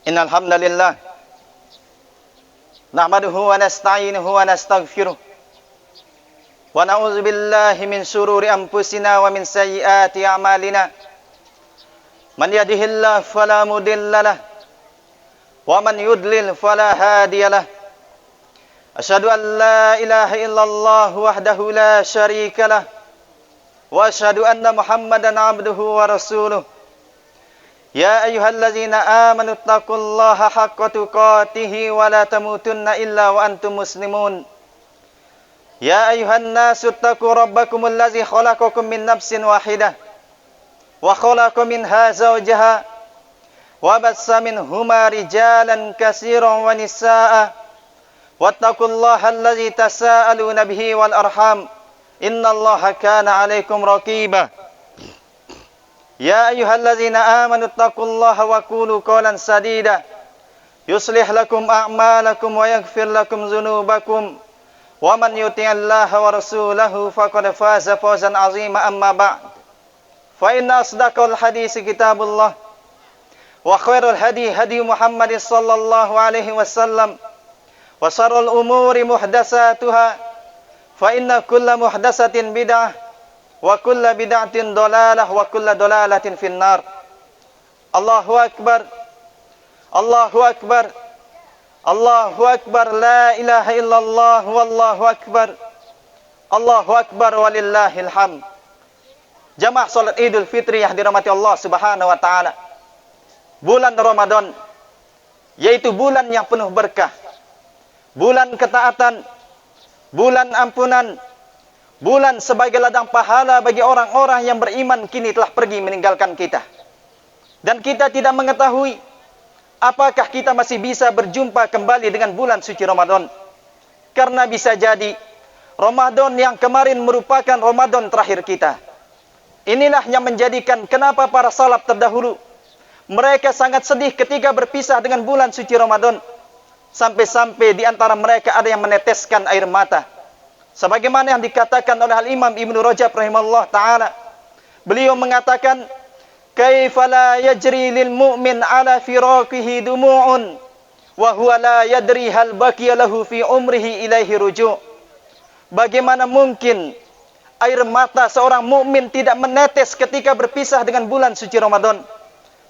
Innal hamdalillah nahmaduhu wa nasta'inuhu wa nastaghfiruh wa na'udzu billahi min shururi anfusina wa min sayyiati a'malina. Man yahdihillahu fala mudhillalah wa man yudlil fala hadiyalah. Asyhadu an la ilaha illallah wahdahu la syarikalah wa asyhadu anna Muhammadan abduhu wa rasuluh. Ya ayyuhallazina amanu taqullaha haqqa tuqatih wa la tamutunna illa wa antum muslimun. Ya ayyuhan nasu taqu rabbakumul ladzi khalaqakum min nafsin wahidah wa khalaqa minha zawjaha wa bassa minhuma rijalan katsiran wa nisaa'a wattaqullaha alladzi tasaaluna bihi wal arham innallaha kana 'alaikum raqiba. Ya ayyuhallazina amanu taqullaha wa qulu qawlan sadida yuslih lakum a'malakum wa yaghfir lakum dzunubakum wa man yuti'illaha wa rasulahu faqad faza fawzan 'azima. Amma ba'd, fa inna asdaqal hadits kitabullah wa khairul hadi hadi Muhammad sallallahu alaihi wasallam wa sharrul umuri muhdatsatuha fa inna kulla muhdatsatin bid'ah wa kulla bid'atin dolalah wa kulla dolalatin finnar. Allahu akbar, Allahu akbar, Allahu akbar, la ilaha illallah wallahu akbar, Allahu akbar walillahil hamd. Jamaah salat Idul Fitri yang dirahmati Allah Subhanahu wa taala. Bulan Ramadan yaitu bulan yang penuh berkah, bulan ketaatan, bulan ampunan, bulan sebagai ladang pahala bagi orang-orang yang beriman kini telah pergi meninggalkan kita. Dan kita tidak mengetahui apakah kita masih bisa berjumpa kembali dengan bulan suci Ramadan. Karena bisa jadi Ramadan yang kemarin merupakan Ramadan terakhir kita. Inilah yang menjadikan kenapa para salaf terdahulu mereka sangat sedih ketika berpisah dengan bulan suci Ramadan. Sampai-sampai di antara mereka ada yang meneteskan air mata. Sebagaimana yang dikatakan oleh Al-Imam Ibnu Rajab rahimahullah ta'ala. Beliau mengatakan, kaifa la yajri lil mu'min ala firaqihi dumu'un wa huwa la yadri hal baqiya lahu fi umrihi ilaihi ruju'. Bagaimana mungkin air mata seorang mukmin tidak menetes ketika berpisah dengan bulan suci Ramadan,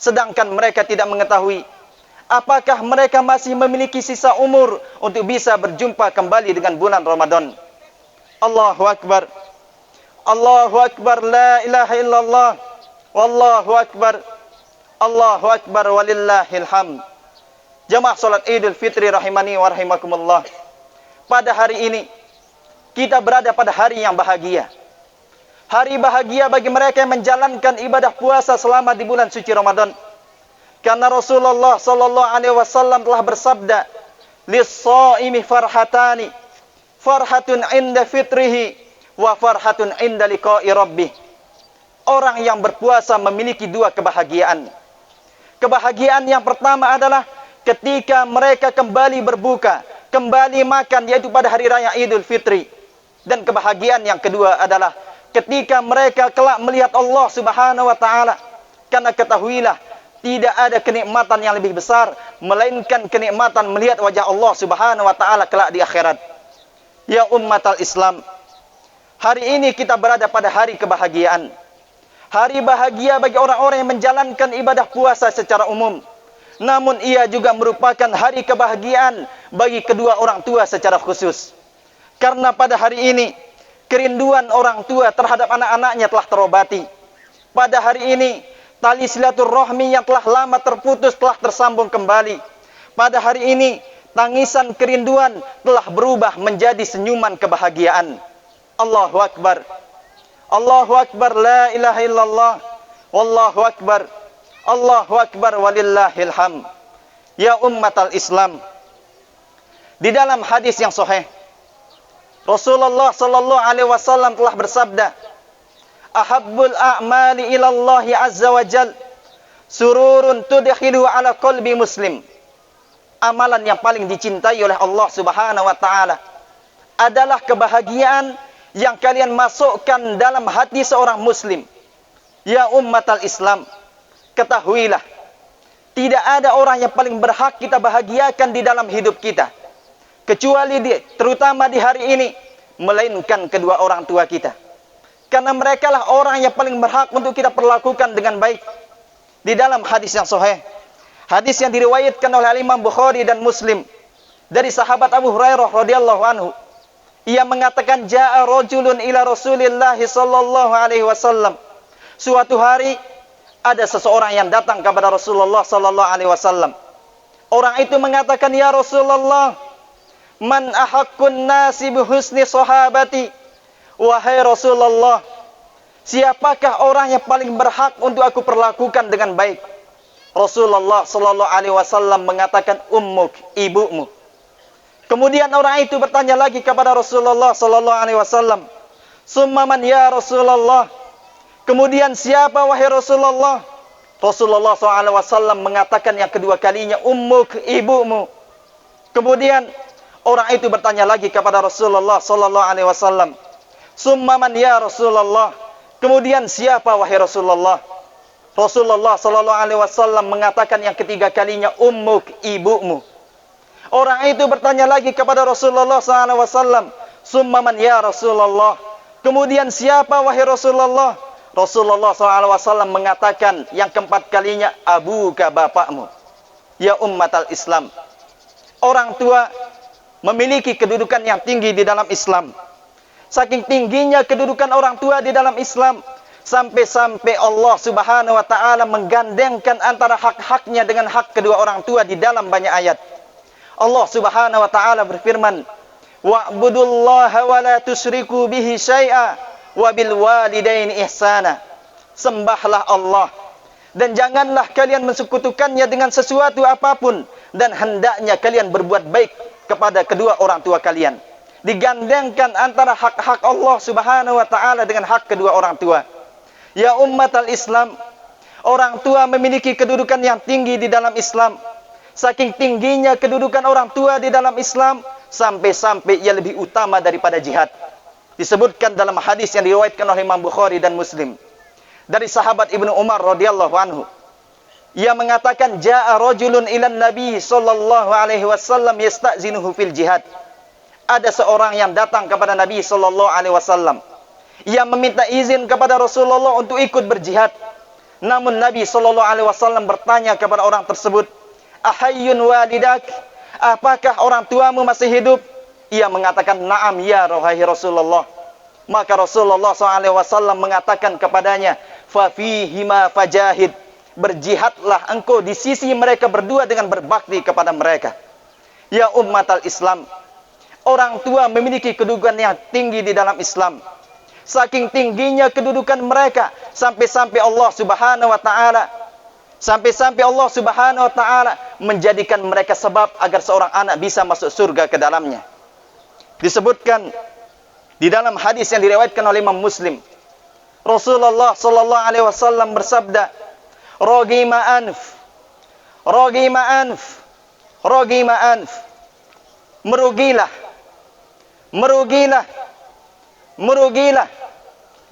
sedangkan mereka tidak mengetahui apakah mereka masih memiliki sisa umur untuk bisa berjumpa kembali dengan bulan Ramadan. Allahu akbar, Allahu akbar, la ilaha illallah wallahu akbar, Allahu akbar walillahil hamd. Jamaah salat Idul Fitri rahimani wa rahimakumullah. Pada hari ini kita berada pada hari yang bahagia. Hari bahagia bagi mereka yang menjalankan ibadah puasa selama di bulan suci Ramadan. Karena Rasulullah sallallahu alaihi wasallam telah bersabda, lis-shaimi farhatani, farhatun inda fitrihi wa farhatun inda liqa'i rabbih. Orang yang berpuasa memiliki dua kebahagiaan. Kebahagiaan yang pertama adalah ketika mereka kembali berbuka, kembali makan, yaitu pada hari raya Idul Fitri. Dan kebahagiaan yang kedua adalah ketika mereka kelak melihat Allah Subhanahu wa taala. Karena ketahuilah, tidak ada kenikmatan yang lebih besar melainkan kenikmatan melihat wajah Allah Subhanahu wa taala kelak di akhirat. Ya ummatal Islam, hari ini kita berada pada hari kebahagiaan. Hari bahagia bagi orang-orang yang menjalankan ibadah puasa secara umum. Namun ia juga merupakan hari kebahagiaan bagi kedua orang tua secara khusus. Karena pada hari ini kerinduan orang tua terhadap anak-anaknya telah terobati. Pada hari ini tali silaturahmi yang telah lama terputus telah tersambung kembali. Pada hari ini tangisan kerinduan telah berubah menjadi senyuman kebahagiaan. Allahu akbar, Allahu akbar, la ilaha illallah wallahu akbar, Allahu akbar walillahil hamd. Ya ummatal Islam, di dalam hadis yang sahih Rasulullah sallallahu alaihi wasallam telah bersabda, ahabbul a'mali ilallahi azza wa jal sururun tudkhilu ala qalbi muslim. Amalan yang paling dicintai oleh Allah Subhanahu wa taala adalah kebahagiaan yang kalian masukkan dalam hati seorang muslim. Ya ummatal Islam, ketahuilah Tidak ada orang yang paling berhak kita bahagiakan di dalam hidup kita, kecuali terutama di hari ini, melainkan kedua orang tua kita. Karena mereka lah orang yang paling berhak untuk kita perlakukan dengan baik. Di dalam hadis yang sahih, hadis yang diriwayatkan oleh Imam Bukhari dan Muslim, dari sahabat Abu Hurairah radhiyallahu anhu, ia mengatakan, ja'a rajulun ila Rasulillah sallallahu alaihi wasallam. Suatu hari ada seseorang yang datang kepada Rasulullah sallallahu alaihi wasallam. Orang itu mengatakan, ya Rasulullah, man ahaqqun nasi bihusni sahabati? Wahai Rasulullah, siapakah orang yang paling berhak untuk aku perlakukan dengan baik? Rasulullah sallallahu alaihi wasallam mengatakan, ummuk, ibumu. Kemudian orang itu bertanya lagi kepada Rasulullah sallallahu alaihi wasallam, summa man ya Rasulullah? Kemudian siapa wahai Rasulullah? Rasulullah sallallahu alaihi wasallam mengatakan yang kedua kalinya, ummuk, ibumu. Kemudian orang itu bertanya lagi kepada Rasulullah sallallahu alaihi wasallam, summa man ya Rasulullah? Kemudian siapa wahai Rasulullah? Rasulullah sallallahu alaihi wasallam mengatakan yang ketiga kalinya, ummuk, ibumu. Orang itu bertanya lagi kepada Rasulullah sallallahu alaihi wasallam, summa man ya Rasulullah? Kemudian siapa wahai Rasulullah? Rasulullah sallallahu alaihi wasallam mengatakan yang keempat kalinya, abuka, bapakmu. Ya ummatal Islam, orang tua memiliki kedudukan yang tinggi di dalam Islam. Saking tingginya kedudukan orang tua di dalam Islam, sampai-sampai Allah Subhanahu wa taala menggandengkan antara hak-haknya dengan hak kedua orang tua di dalam banyak ayat. Allah Subhanahu wa taala berfirman, wa'budullaha wa la tusyriku bihi syai'a wa bil walidaini ihsana. Sembahlah Allah dan janganlah kalian mensekutukannya dengan sesuatu apapun, dan hendaknya kalian berbuat baik kepada kedua orang tua kalian. Digandengkan antara hak-hak Allah Subhanahu wa taala dengan hak kedua orang tua. Ya ummatal Islam, orang tua memiliki kedudukan yang tinggi di dalam Islam. Saking tingginya kedudukan orang tua di dalam Islam, sampai-sampai ia lebih utama daripada jihad. Disebutkan dalam hadis yang diriwayatkan oleh Imam Bukhari dan Muslim, dari sahabat Ibnu Umar radhiyallahu anhu, ia mengatakan, ja'a rajulun ilan nabi sallallahu alaihi wasallam yasta'zinuhu fil jihad. Ada seorang yang datang kepada Nabi sallallahu alaihi wasallam, ia meminta izin kepada Rasulullah untuk ikut berjihad. Namun Nabi sallallahu alaihi wasallam bertanya kepada orang tersebut, ahayyun walidak? Apakah orang tuamu masih hidup? Ia mengatakan, na'am ya wahai Rasulullah. Maka Rasulullah SAW mengatakan kepadanya, fa fihima fajahid. Berjihadlah engkau di sisi mereka berdua dengan berbakti kepada mereka. Ya ummatal Islam, orang tua memiliki kedudukan yang tinggi di dalam Islam. Saking tingginya kedudukan mereka, sampai-sampai Allah Subhanahu wa taala menjadikan mereka sebab agar seorang anak bisa masuk surga ke dalamnya. Disebutkan di dalam hadis yang diriwayatkan oleh Imam Muslim, Rasulullah sallallahu alaihi wasallam bersabda, ragima anf, merugilah.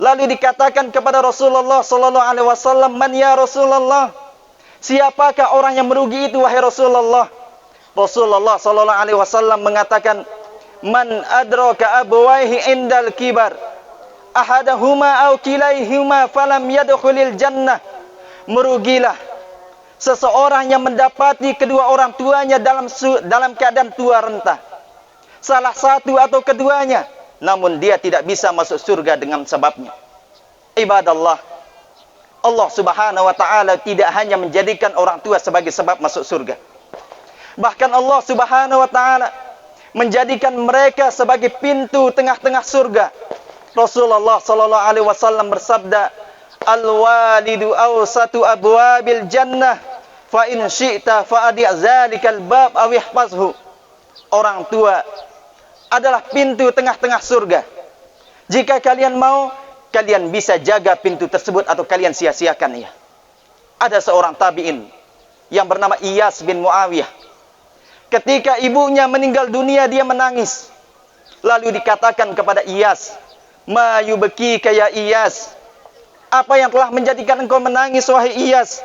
Lalu dikatakan kepada Rasulullah sallallahu alaihi wasallam, man ya Rasulullah? Siapakah orang yang merugi itu wahai Rasulullah? Rasulullah sallallahu alaihi wasallam mengatakan, man adraka abawaihi indal kibar, ahadahuma aw kilaihima falam yadkhulil jannah. Merugilah seseorang yang mendapati kedua orang tuanya dalam keadaan tua renta, salah satu atau keduanya, namun dia tidak bisa masuk surga dengan sebabnya. Ibadallah, Allah Subhanahu wa taala tidak hanya menjadikan orang tua sebagai sebab masuk surga, bahkan Allah Subhanahu wa taala menjadikan mereka sebagai pintu tengah-tengah surga. Rasulullah sallallahu alaihi wasallam bersabda, al-walidu awsatu abwabil jannah, fa in syi'ta fa'adi' zalikal bab aw ihfazhu. Orang tua adalah pintu tengah-tengah surga. Jika kalian mau, kalian bisa jaga pintu tersebut atau kalian sia-siakan ia. Ada seorang tabi'in yang bernama Iyas bin Muawiyah. Ketika ibunya meninggal dunia, dia menangis. Lalu dikatakan kepada Iyas, ma yubkika ya Iyas? Apa yang telah menjadikan engkau menangis wahai Iyas?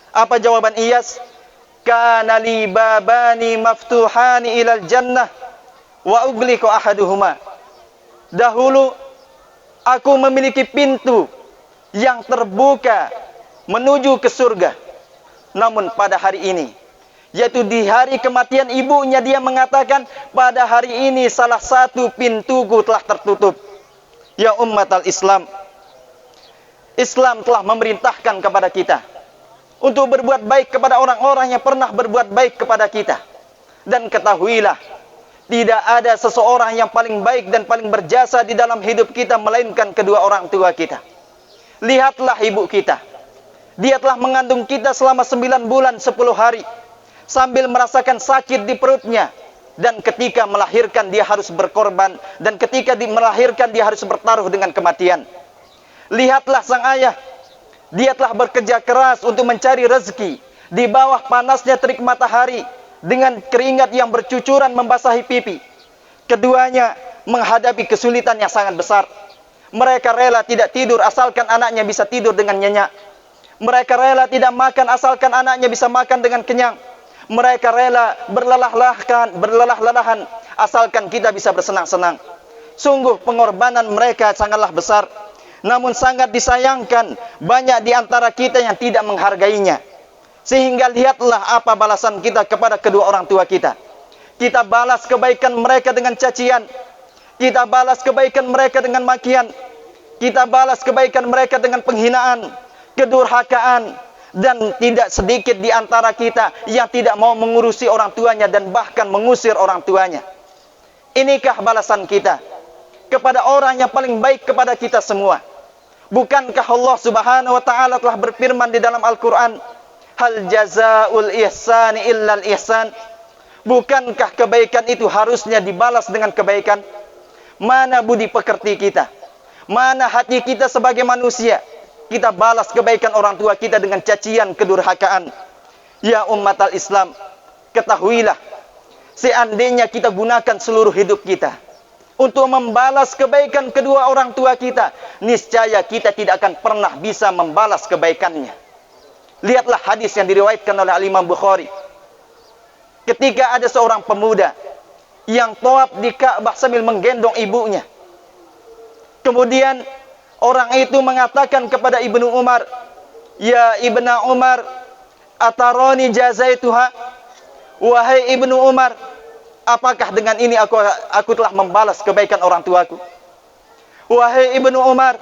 Apa jawaban Iyas? kana li babani maftuhani ilal jannah wa ugliqu ahaduhuma. Dahulu aku memiliki pintu yang terbuka menuju ke surga. Namun pada hari ini, yaitu di hari kematian ibunya, dia mengatakan, pada hari ini salah satu pintuku telah tertutup. Ya ummatal Islam, Islam telah memerintahkan kepada kita untuk berbuat baik kepada orang-orang yang pernah berbuat baik kepada kita. Dan ketahuilah, tidak ada seseorang yang paling baik dan paling berjasa di dalam hidup kita melainkan kedua orang tua kita. Lihatlah ibu kita. Dia telah mengandung kita selama 9 bulan 10 hari. Sambil merasakan sakit di perutnya. Dan ketika melahirkan dia harus berkorban. Dan ketika melahirkan dia harus bertaruh dengan kematian. Lihatlah sang ayah. Dia telah bekerja keras untuk mencari rezeki. Di bawah panasnya terik matahari. Dengan keringat yang bercucuran membasahi pipi. Keduanya menghadapi kesulitan yang sangat besar. Mereka rela tidak tidur asalkan anaknya bisa tidur dengan nyenyak. Mereka rela tidak makan asalkan anaknya bisa makan dengan kenyang. Mereka rela berlelah-lelahan asalkan kita bisa bersenang-senang. Sungguh pengorbanan mereka sangatlah besar. Namun sangat disayangkan banyak di antara kita yang tidak menghargainya. Sehingga lihatlah apa balasan kita kepada kedua orang tua kita. Kita balas kebaikan mereka dengan cacian. Kita balas kebaikan mereka dengan makian. Kita balas kebaikan mereka dengan penghinaan, kedurhakaan, dan tidak sedikit di antara kita yang tidak mau mengurusi orang tuanya dan bahkan mengusir orang tuanya. Inikah balasan kita kepada orang yang paling baik kepada kita semua? Bukankah Allah Subhanahu wa taala telah berfirman di dalam Al-Qur'an, "Hal jazaa'ul ihsani illal ihsan?" Bukankah kebaikan itu harusnya dibalas dengan kebaikan? Mana budi pekerti kita? Mana hati kita sebagai manusia? Kita balas kebaikan orang tua kita dengan cacian, kedurhakaan. Ya ummatal Islam, ketahuilah, seandainya kita gunakan seluruh hidup kita untuk membalas kebaikan kedua orang tua kita, niscaya kita tidak akan pernah bisa membalas kebaikannya. Lihatlah hadis yang diriwayatkan oleh Imam Bukhari. Ketika ada seorang pemuda yang tawaf di Ka'bah sambil menggendong ibunya. Kemudian orang itu mengatakan kepada Ibnu Umar, "Ya Ibnu Umar, ataroni jazaituha?" Wahai Ibnu Umar, apakah dengan ini aku telah membalas kebaikan orang tuaku? Wahai Ibnu Umar,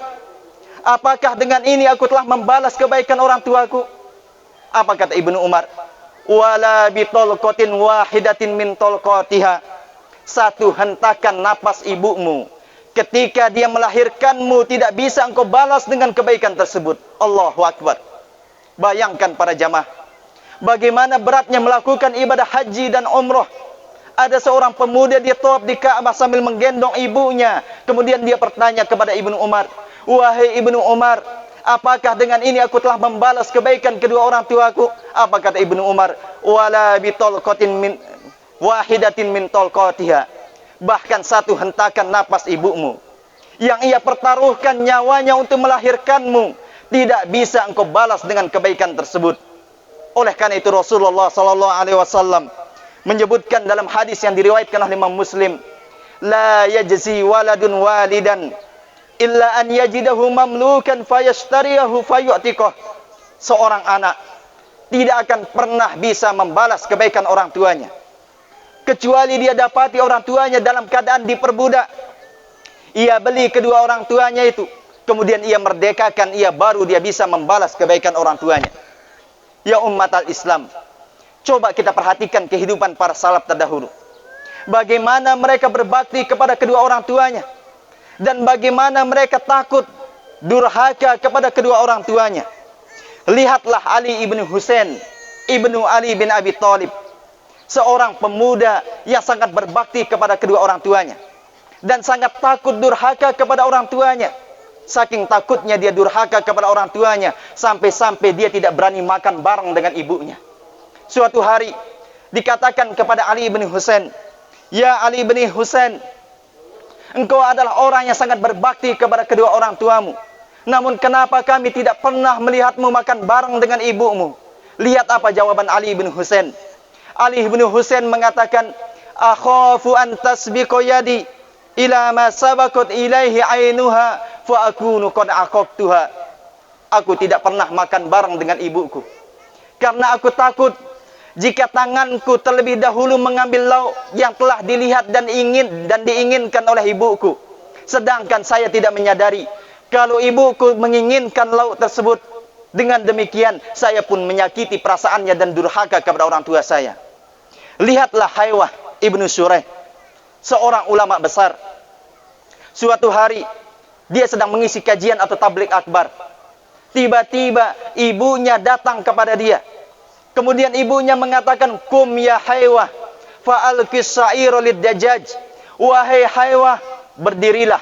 apakah dengan ini aku telah membalas kebaikan orang tuaku? Apa kata Ibnu Umar? Wala bitolqatin wahidatin min tolqatiha. Satu hentakan napas ibumu ketika dia melahirkanmu tidak bisa engkau balas dengan kebaikan tersebut. Allahu Akbar. Bayangkan para jamaah, bagaimana beratnya melakukan ibadah haji dan umrah. Ada seorang pemuda dia tawaf di Ka'bah sambil menggendong ibunya. Kemudian dia bertanya kepada Ibnu Umar, "Wahai Ibnu Umar, apakah dengan ini aku telah membalas kebaikan kedua orang tuaku?" Apa kata Ibnu Umar? Wala bitolqatin min wahidatin min tolqatiha. Bahkan satu hentakan napas ibumu yang ia pertaruhkan nyawanya untuk melahirkanmu tidak bisa engkau balas dengan kebaikan tersebut. Oleh karena itu Rasulullah sallallahu alaihi wasallam menyebutkan dalam hadis yang diriwayatkan oleh Imam Muslim, la yajzi waladun walidan illa an yajidahu mamlukan fayashtariyahu fayu'tiqah. Seorang anak tidak akan pernah bisa membalas kebaikan orang tuanya kecuali dia dapati orang tuanya dalam keadaan diperbudak. Ia beli kedua orang tuanya itu, kemudian ia merdekakan, ia baru dia bisa membalas kebaikan orang tuanya. Ya ummatal Islam, coba kita perhatikan kehidupan para salaf terdahulu. Bagaimana mereka berbakti kepada kedua orang tuanya, dan bagaimana mereka takut durhaka kepada kedua orang tuanya. Lihatlah Ali ibn Husain, ibnu Ali bin Abi Thalib, seorang pemuda yang sangat berbakti kepada kedua orang tuanya dan sangat takut durhaka kepada orang tuanya. Saking takutnya dia durhaka kepada orang tuanya, sampai-sampai dia tidak berani makan bareng dengan ibunya. Suatu hari dikatakan kepada Ali bin Husain, "Ya Ali bin Husain, engkau adalah orang yang sangat berbakti kepada kedua orang tuamu. Namun kenapa kami tidak pernah melihatmu makan bareng dengan ibumu? Lihat apa jawaban Ali bin Husain. Ali bin Husain mengatakan, akhafu an tasbiqu yadi ila ma sabaqat ilaihi ainuha fa akunu qad aqaqtuha. Aku tidak pernah makan bareng dengan ibuku karena aku takut jika tanganku terlebih dahulu mengambil lauk yang telah dilihat dan diinginkan oleh ibuku, sedangkan saya tidak menyadari kalau ibuku menginginkan lauk tersebut. Dengan demikian saya pun menyakiti perasaannya dan durhaka kepada orang tua saya. Lihatlah Haywah ibnu Shuraih, seorang ulama besar. Suatu hari dia sedang mengisi kajian atau tabligh akbar. Tiba-tiba ibunya datang kepada dia. Kemudian ibunya mengatakan, kum ya Haywah fa'alqis sa'ira lid-dajjaj. Wahai Haywah, berdirilah,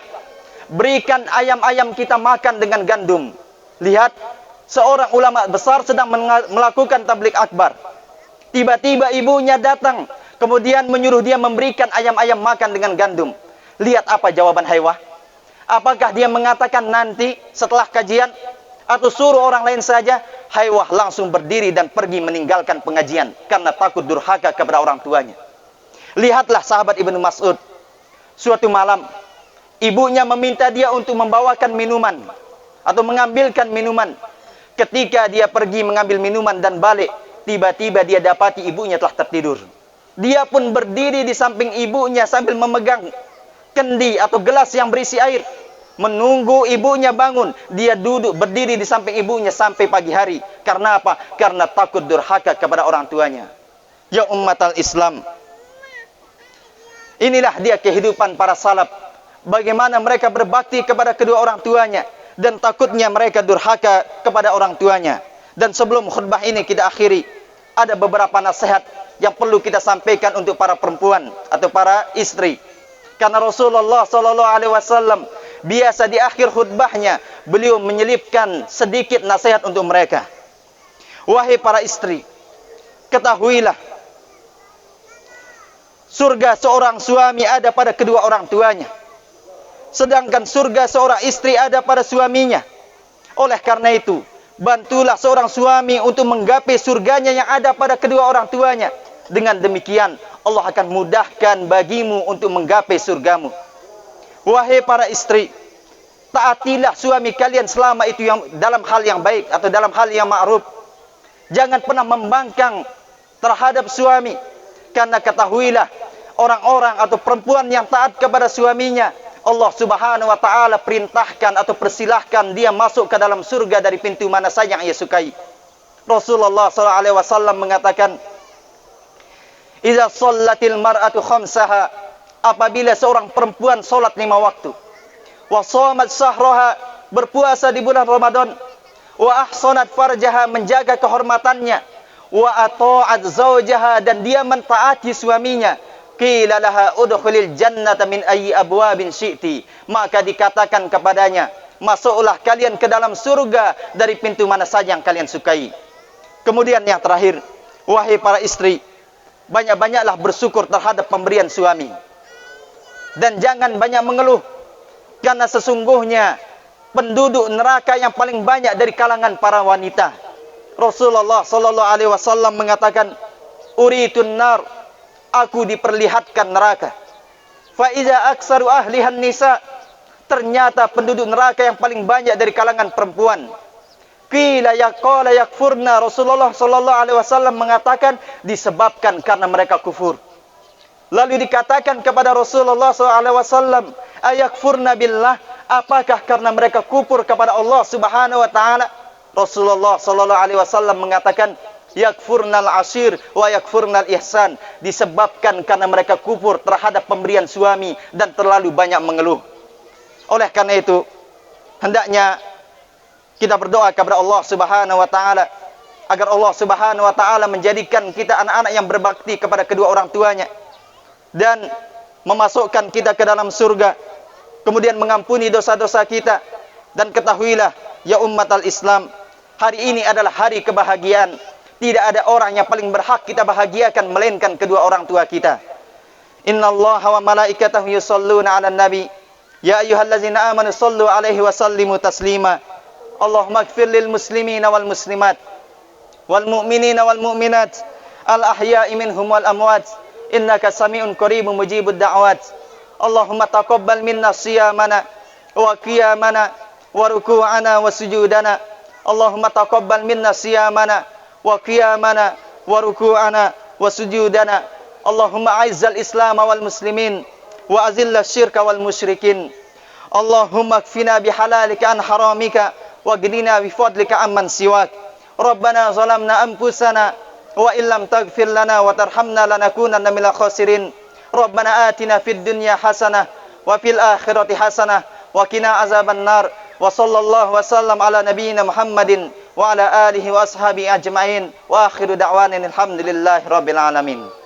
berikan ayam-ayam kita makan dengan gandum. Lihat, seorang ulama besar sedang melakukan tabligh akbar. Tiba-tiba ibunya datang, kemudian menyuruh dia memberikan ayam-ayam makan dengan gandum. Lihat apa jawaban Haywah. Apakah dia mengatakan nanti setelah kajian, atau suruh orang lain saja? Haywah langsung berdiri dan pergi meninggalkan pengajian karena takut durhaka kepada orang tuanya. Lihatlah sahabat Ibnu Mas'ud. Suatu malam, ibunya meminta dia untuk membawakan minuman atau mengambilkan minuman. Ketika dia pergi mengambil minuman dan balik, tiba-tiba dia dapati ibunya telah tertidur. Dia pun berdiri di samping ibunya sambil memegang kendi atau gelas yang berisi air, menunggu ibunya bangun. Dia duduk berdiri di samping ibunya sampai pagi hari. Karena apa? Karena takut durhaka kepada orang tuanya. Ya ummatal Islam, inilah dia kehidupan para salaf. Bagaimana mereka berbakti kepada kedua orang tuanya dan takutnya mereka durhaka kepada orang tuanya. Dan sebelum khutbah ini kita akhiri, ada beberapa nasihat yang perlu kita sampaikan untuk para perempuan atau para istri. Karena Rasulullah SAW biasa di akhir khutbahnya beliau menyelipkan sedikit nasihat untuk mereka. Wahai para istri, ketahuilah surga seorang suami ada pada kedua orang tuanya, sedangkan surga seorang istri ada pada suaminya. Oleh karena itu, bantulah seorang suami untuk menggapai surganya yang ada pada kedua orang tuanya. Dengan demikian, Allah akan mudahkan bagimu untuk menggapai surgamu. Wahai para istri, taatilah suami kalian selama itu yang dalam hal yang baik atau dalam hal yang ma'ruf. Jangan pernah membangkang terhadap suami, karena ketahuilah orang-orang atau perempuan yang taat kepada suaminya, Allah Subhanahu wa taala perintahkan atau persilahkan dia masuk ke dalam surga dari pintu mana saja yang ia sukai. Rasulullah SAW mengatakan, "Idza shallatil mar'atu khamsaha," apabila seorang perempuan salat 5 waktu, wa shamat shahraha, berpuasa di bulan Ramadan, wa ahsanat farjaha, menjaga kehormatannya, wa ata'at zawjaha, dan dia mentaati suaminya, qila laha udkhulil jannata min ayyi abwabin syi'ti, maka dikatakan kepadanya, masuklah kalian ke dalam surga dari pintu mana saja yang kalian sukai. Kemudian yang terakhir, wahai para istri, banyak-banyaklah bersyukur terhadap pemberian suami, dan jangan banyak mengeluh, karena sesungguhnya penduduk neraka yang paling banyak dari kalangan para wanita. Rasulullah SAW mengatakan, uritun nar, aku diperlihatkan neraka. Fa iza aksaru ahlihan nisa, ternyata penduduk neraka yang paling banyak dari kalangan perempuan. Qila yaqala yakfurna, Rasulullah SAW mengatakan disebabkan karena mereka kufur. Lalu dikatakan kepada Rasulullah SAW, ayakfurna billah, apakah karena mereka kufur kepada Allah Subhanahu wa taala? Rasulullah SAW mengatakan, yakfurnal ashir wa yakfurnal ihsan, disebabkan karena mereka kufur terhadap pemberian suami dan terlalu banyak mengeluh. Oleh karena itu, hendaknya kita berdoa kepada Allah Subhanahu wa taala agar Allah Subhanahu wa taala menjadikan kita anak-anak yang berbakti kepada kedua orang tuanya dan memasukkan kita ke dalam surga, kemudian mengampuni dosa-dosa kita. Dan ketahuilah ya ummatal Islam, hari ini adalah hari kebahagiaan. Tidak ada orang yang paling berhak kita bahagiakan melainkan kedua orang tua kita. Innallaha wa malaikatahu yusholluna 'alan nabi, ya ayyuhallazina amanu shollu 'alaihi wa sallimu taslima. Allahumma ighfir lil muslimina wal muslimat wal mu'minina wal mu'minat al ahya'i minhum wal amwat innaka sami'un qaribun mujibud da'wat. Allahumma taqabbal minna siyamana wa qiyamana wa ruku'ana wa sujudana. Allahumma taqabbal minna siyamana wa qiyamana wa ruku'ana wa sujudana. Allahumma aizzal islam wal muslimin wa azilla syirka wal musyrikin. Allahumma kfina bihalalika an haramika wa ghnina bifadlika amman siwak. Rabbana zalamna anfusana wa illam taghfir lana wa tarhamna lanakunanna minal khasirin. Rabbana atina fid dunya hasanah wa fil akhirati hasanah wa qina azaban nar. Wa sallallahu wasallam ala nabiyyina Muhammadin wa ala alihi wa ashabihi ajma'in. Wa akhiru da'wana alhamdulillahi rabbil alamin.